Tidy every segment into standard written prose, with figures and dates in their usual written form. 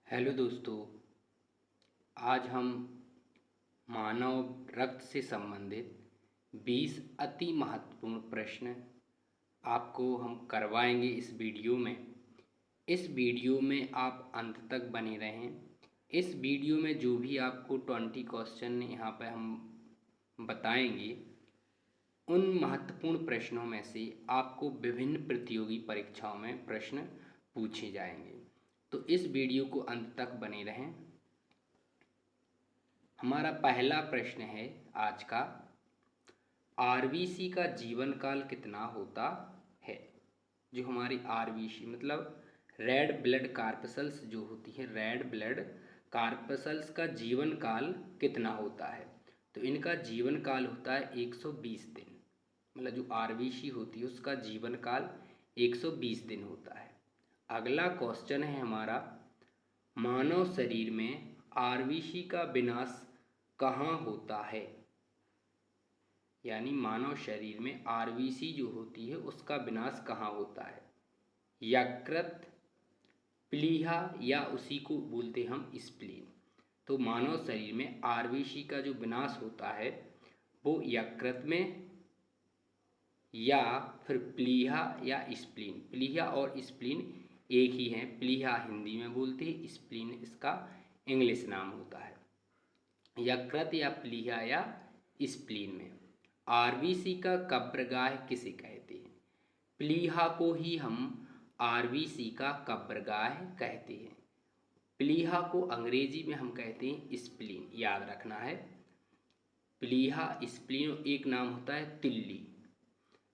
Hello दोस्तों। आज हम मानव रक्त से संबंधित 20 अति महत्वपूर्ण प्रश्न आपको हम करवाएंगे इस वीडियो में। इस वीडियो में आप अंत तक बने रहें। इस वीडियो में जो भी आपको 20 क्वेश्चन यहाँ पे हम बताएंगे, उन महत्वपूर्ण प्रश्नों में से आपको विभिन्न प्रतियोगी परीक्षाओं में प्रश्न पूछे जाएंगे। तो इस वीडियो को अंत तक बने रहें। हमारा पहला प्रश्न है आज का, आरबीसी का जीवन काल कितना होता है। जो हमारी आरबीसी मतलब रेड ब्लड कार्पसल्स जो होती है, रेड ब्लड कार्पसल्स का जीवन काल कितना होता है। तो इनका जीवन काल होता है 120 दिन। मतलब जो आरबीसी होती है उसका जीवन काल 120 दिन होता है। अगला क्वेश्चन है हमारा, मानव शरीर में आरबीसी का विनाश कहाँ होता है। यानी मानव शरीर में आरबीसी जो होती है उसका विनाश कहाँ होता है। यकृत, प्लीहा या उसी को बोलते हम स्प्लीन। तो मानव शरीर में आरबीसी का जो विनाश होता है वो यकृत में या फिर प्लीहा या स्प्लीन। प्लीहा और स्प्लीन एक ही हैं। प्लीहा हिंदी में बोलते हैं, स्प्लीन इसका इंग्लिश नाम होता है। यकृत या प्लीहा या स्प्लीन में आरबीसी का कब्रगाह किसे कहते हैं। प्लीहा को ही हम आरबीसी का कब्रगाह कहते हैं। प्लीहा को अंग्रेजी में हम कहते हैं स्प्लीन, याद रखना है। प्लीहा, स्प्लीन एक नाम होता है तिल्ली।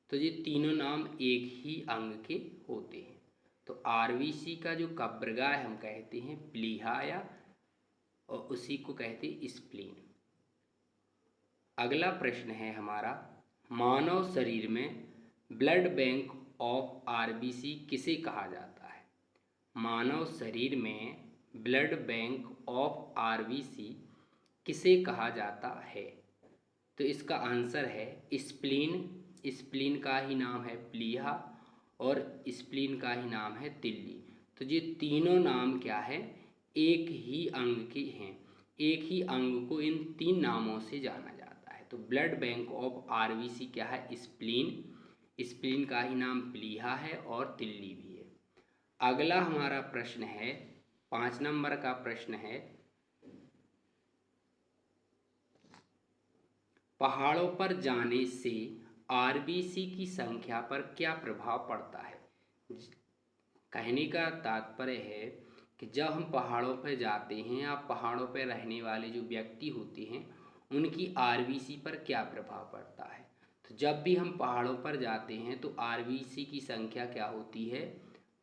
तो ये तीनों नाम एक ही अंग के होते हैं। तो आरबीसी का जो कब्रगाह हम कहते हैं प्लीहा या, और उसी को कहते हैं स्प्लीन। अगला प्रश्न है हमारा, मानव शरीर में ब्लड बैंक ऑफ आरबीसी किसे कहा जाता है। मानव शरीर में ब्लड बैंक ऑफ आरबीसी किसे कहा जाता है। तो इसका आंसर है स्प्लीन। स्प्लीन का ही नाम है प्लीहा और स्प्लीन का ही नाम है तिल्ली। तो ये तीनों नाम क्या है, एक ही अंग के हैं। एक ही अंग को इन तीन नामों से जाना जाता है। तो ब्लड बैंक ऑफ आरबीसी क्या है, स्प्लीन। स्प्लीन का ही नाम प्लीहा है और तिल्ली भी है। अगला हमारा प्रश्न है, 5 नंबर का प्रश्न है, पहाड़ों पर जाने से आरबीसी की संख्या पर क्या प्रभाव पड़ता है। कहने का तात्पर्य है कि जब हम पहाड़ों पर जाते हैं या पहाड़ों पर रहने वाले जो व्यक्ति होते हैं उनकी आरबीसी पर क्या प्रभाव पड़ता है। तो जब भी हम पहाड़ों पर जाते हैं तो आरबीसी की संख्या क्या होती है,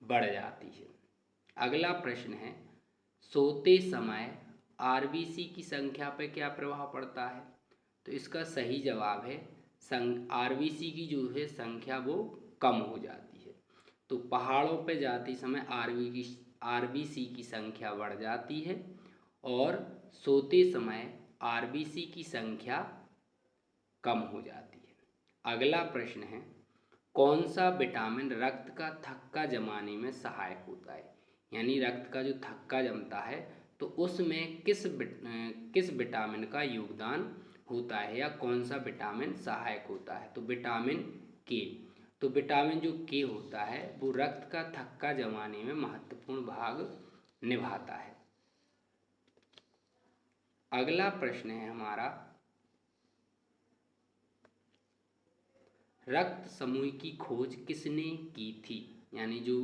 बढ़ जाती है। अगला प्रश्न है, सोते समय आरबीसी की संख्या पर क्या प्रभाव पड़ता है। तो इसका सही जवाब है आरबीसी की जो है संख्या वो कम हो जाती है। तो पहाड़ों पर जाते समय आरबीसी की संख्या बढ़ जाती है और सोते समय आरबीसी की संख्या कम हो जाती है। अगला प्रश्न है, कौन सा विटामिन रक्त का थक्का जमाने में सहायक होता है। यानी रक्त का जो थक्का जमता है तो उसमें किस विटामिन का योगदान होता है या कौन सा विटामिन सहायक होता है। तो विटामिन के। तो विटामिन जो के होता है वो रक्त का थक्का जमाने में महत्वपूर्ण भाग निभाता है। अगला प्रश्न है हमारा, रक्त समूह की खोज किसने की थी। यानी जो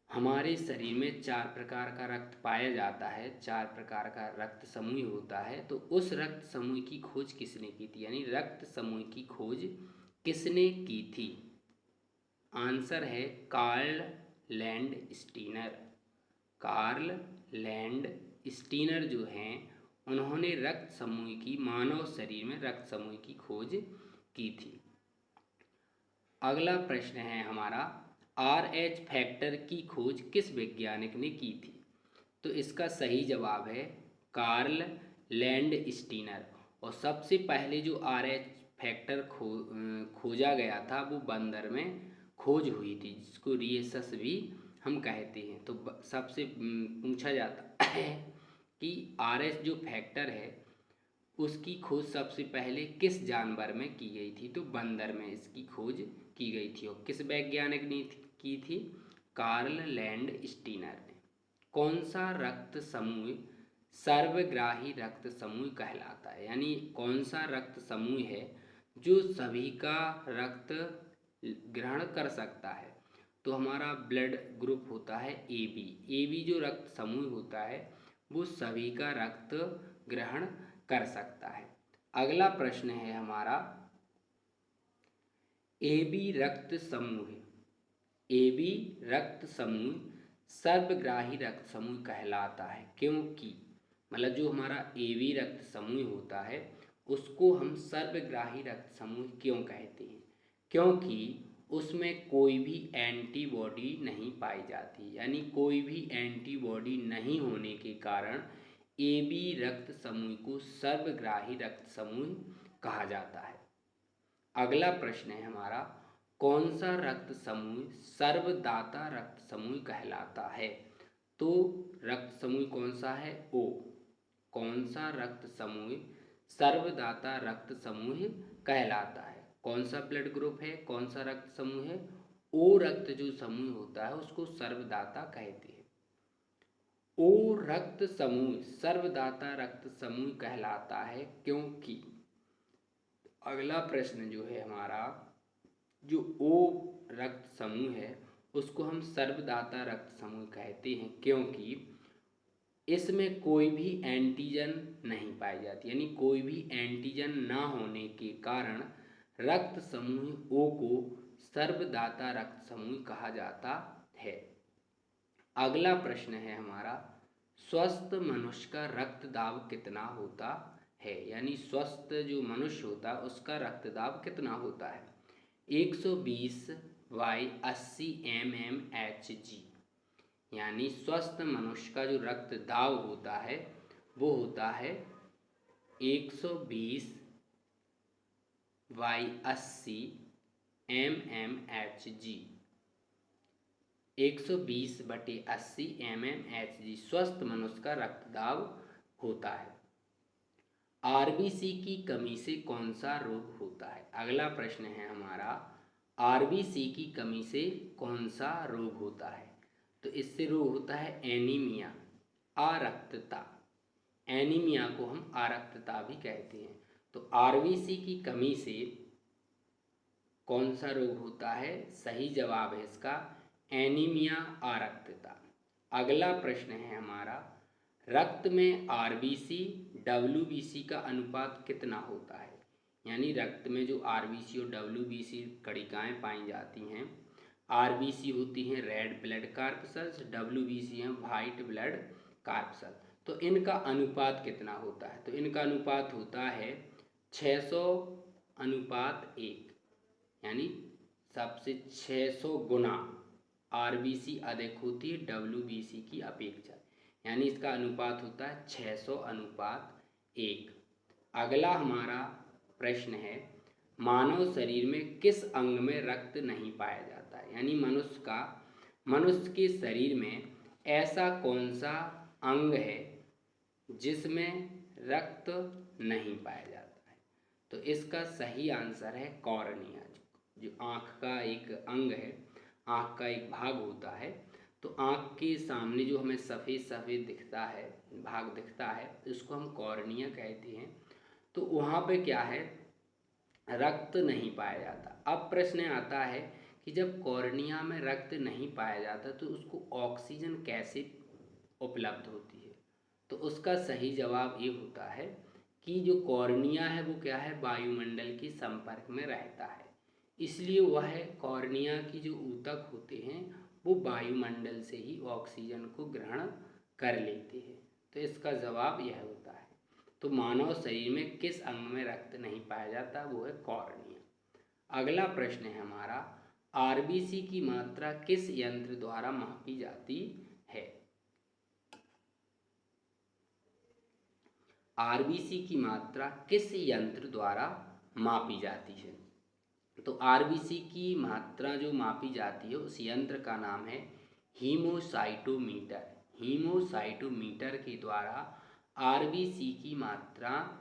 हमारे शरीर में 4 प्रकार का रक्त पाया जाता है, 4 प्रकार का रक्त समूह होता है, तो उस रक्त समूह की खोज किसने की थी। यानी रक्त समूह की खोज किसने की थी। आंसर है Karl Landsteiner. Karl Landsteiner जो हैं उन्होंने रक्त समूह की, मानव शरीर में रक्त समूह की खोज की थी। अगला प्रश्न है हमारा, RH फैक्टर की खोज किस वैज्ञानिक ने की थी। तो इसका सही जवाब है कार्ल लैंड स्टीनर। और सबसे पहले जो RH फैक्टर खोजा गया था वो बंदर में खोज हुई थी, जिसको रियसस भी हम कहते हैं। तो सबसे पूछा जाता है कि RS जो फैक्टर है उसकी खोज सबसे पहले किस जानवर में की गई थी? तो बंदर में इसकी खोज की गई थी। और किस वैज्ञानिक ने की थी? कार्ल लैंड स्टीनर ने। कौन सा रक्त समूह सर्वग्राही रक्त समूह कहलाता है? यानी कौन सा रक्त समूह है जो सभी का रक्त ग्रहण कर सकता है? तो हमारा ब्लड ग्रुप होता है AB। AB जो रक्त समूह होता है वो सभी का रक्त ग्रहण कर सकता है। अगला प्रश्न है हमारा, AB रक्त समूह, AB रक्त समूह सर्वग्राही रक्त समूह कहलाता है क्योंकि, मतलब जो हमारा AB रक्त समूह होता है उसको हम सर्वग्राही रक्त समूह क्यों कहते हैं? क्योंकि उसमें कोई भी एंटीबॉडी नहीं पाई जाती। यानी कोई भी एंटीबॉडी नहीं होने के कारण AB रक्त समूह को सर्वग्राही रक्त समूह कहा जाता है। अगला प्रश्न है हमारा, कौन सा रक्त समूह सर्वदाता रक्त समूह कहलाता है? तो रक्त समूह कौन सा है? O। कौन सा रक्त समूह सर्वदाता रक्त समूह कहलाता है? कौन सा ब्लड ग्रुप है? कौन सा रक्त समूह है? O रक्त जो समूह होता है उसको सर्वदाता कहते हैं। O रक्त समूह सर्वदाता रक्त समूह कहलाता है क्योंकि, अगला प्रश्न जो है हमारा, जो O रक्त समूह है उसको हम सर्वदाता रक्त समूह कहते हैं क्योंकि इसमें कोई भी एंटीजन नहीं पाई जाती। यानी कोई भी एंटीजन ना होने के कारण रक्त समूह O को सर्वदाता रक्त समूह कहा जाता है। अगला प्रश्न है हमारा, स्वस्थ मनुष्य का रक्त दाब कितना होता है? यानी स्वस्थ जो मनुष्य होता है उसका रक्त दाब कितना होता है? 120/80 mmHg। यानी स्वस्थ मनुष्य का जो रक्त दाब होता है वो होता है 120/80 mmHg। 120/80 mmHg स्वस्थ मनुष्य का रक्त दाब होता है। RBC की कमी से कौन सा रोग होता है? अगला प्रश्न है हमारा, RBC की कमी से कौन सा रोग होता है? तो इससे रोग होता है एनीमिया, आरक्तता। एनीमिया को हम आरक्तता भी कहते हैं। तो RBC की कमी से कौन सा रोग होता है? सही जवाब है इसका एनीमिया, आरक्तता। अगला प्रश्न है हमारा, रक्त में RBC WBC का अनुपात कितना होता है? यानी रक्त में जो RBC और WBC कणिकाएं पाई जाती हैं, RBC होती हैं रेड ब्लड कार्पसेल्स, WBC हैं वाइट ब्लड कार्पसेल्स। तो इनका अनुपात कितना होता है? तो इनका अनुपात होता है 600:1। यानी सबसे 600 गुना RBC अधिक होती है WBC की अपेक्षा। यानी इसका अनुपात होता है 600:1। अगला हमारा प्रश्न है, मानव शरीर में किस अंग में रक्त नहीं पाया जाता है? यानी मनुष्य के शरीर में ऐसा कौन सा अंग है जिसमें रक्त नहीं पाया जाता है? तो इसका सही आंसर है कॉर्निया, जो आँख का एक अंग है, आँख का एक भाग होता है। तो आँख के सामने जो हमें सफ़ेद सफ़ेद दिखता है, भाग दिखता है, इसको हम कॉर्निया कहते हैं। तो वहाँ पे क्या है, रक्त नहीं पाया जाता। अब प्रश्न आता है कि जब कॉर्निया में रक्त नहीं पाया जाता तो उसको ऑक्सीजन कैसे उपलब्ध होती है? तो उसका सही जवाब ये होता है कि जो कॉर्निया है वो क्या है, वायुमंडल के संपर्क में रहता है, इसलिए वह कॉर्निया की जो ऊतक होते हैं वो वायुमंडल से ही ऑक्सीजन को ग्रहण कर लेते हैं। तो इसका जवाब यह होता है। तो मानव शरीर में किस अंग में रक्त नहीं पाया जाता? वो है कॉर्निया। अगला प्रश्न है हमारा, RBC की मात्रा किस यंत्र द्वारा मापी जाती है? RBC की मात्रा किस यंत्र द्वारा मापी जाती है? तो RBC की मात्रा जो मापी जाती है उस यंत्र का नाम है हीमोसाइटोमीटर, हीमोसाइटोमीटर के द्वारा आरबीसी की मात्रा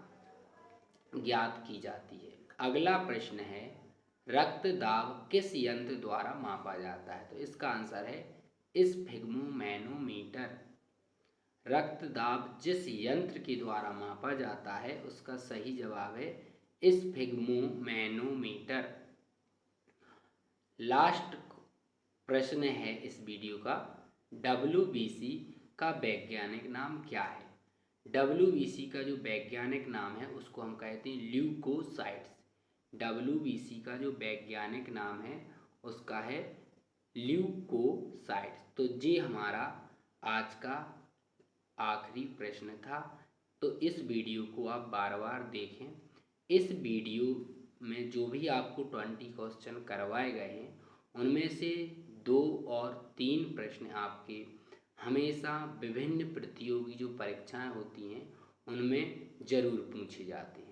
ज्ञात की जाती है। अगला प्रश्न है, रक्त दाब किस यंत्र द्वारा मापा जाता है? तो इसका आंसर है स्फिग्मोमैनोमीटर। रक्त दाब जिस यंत्र के द्वारा मापा जाता है उसका सही जवाब है स्फिग्मोमैनोमीटर। लास्ट प्रश्न है इस वीडियो का, WBC का वैज्ञानिक नाम क्या है? WBC का जो वैज्ञानिक नाम है उसको हम कहते हैं ल्यूकोसाइट्स। WBC का जो वैज्ञानिक नाम है उसका है ल्यूकोसाइट्स। तो ये हमारा आज का आखिरी प्रश्न था। तो इस वीडियो को आप बार बार देखें। इस वीडियो में जो भी आपको 20 क्वेश्चन करवाए गए हैं उनमें से 2 और 3 प्रश्न आपके हमेशा विभिन्न प्रतियोगी जो परीक्षाएं होती हैं उनमें ज़रूर पूछे जाते हैं।